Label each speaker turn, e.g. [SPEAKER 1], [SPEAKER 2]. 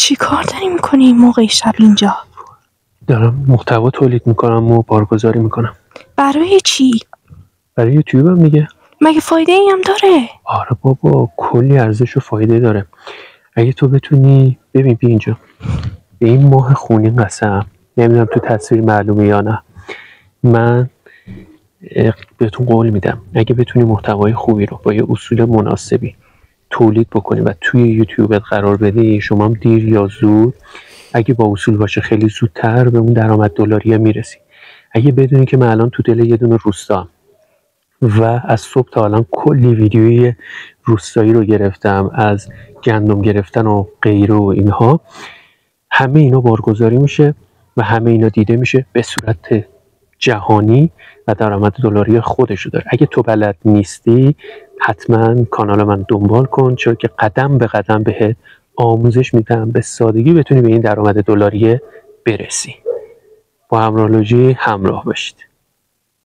[SPEAKER 1] چی کار داری میکنی این موقع شب اینجا؟
[SPEAKER 2] دارم محتوا تولید میکنم و بارگذاری میکنم.
[SPEAKER 1] برای چی؟
[SPEAKER 2] برای یوتیوب هم دیگه.
[SPEAKER 1] مگه فایده ای هم داره؟
[SPEAKER 2] آره بابا، کلی ارزش و فایده داره. اگه تو بتونی ببین بی اینجا، به این ماه خونی قسم، نمیدونم تو تصویر معلومه یا نه، من بهتون قول میدم اگه بتونی محتوای خوبی رو با یه اصول مناسبی تولید بکنی و توی یوتیوبت قرار بدی، شما هم دیر یا زود اگه با اصول باشه خیلی زودتر به اون درآمد دلاری میرسی. اگه بدونی که من الان تو دل یه دونه روستا و از صبح تا الان کلی ویدیوی روستایی رو گرفتم، از گندم گرفتن و غیره و اینها، همه اینا بارگذاری میشه و همه اینا دیده میشه به صورت جهانی و درآمد دلاری خودشو داره. اگه تو بلد نیستی حتما کانال من دنبال کن، چون که قدم به قدم بهت آموزش میدم به سادگی بتونی به این درآمد دلاری برسی. با همراه‌لوژی همراه باشید.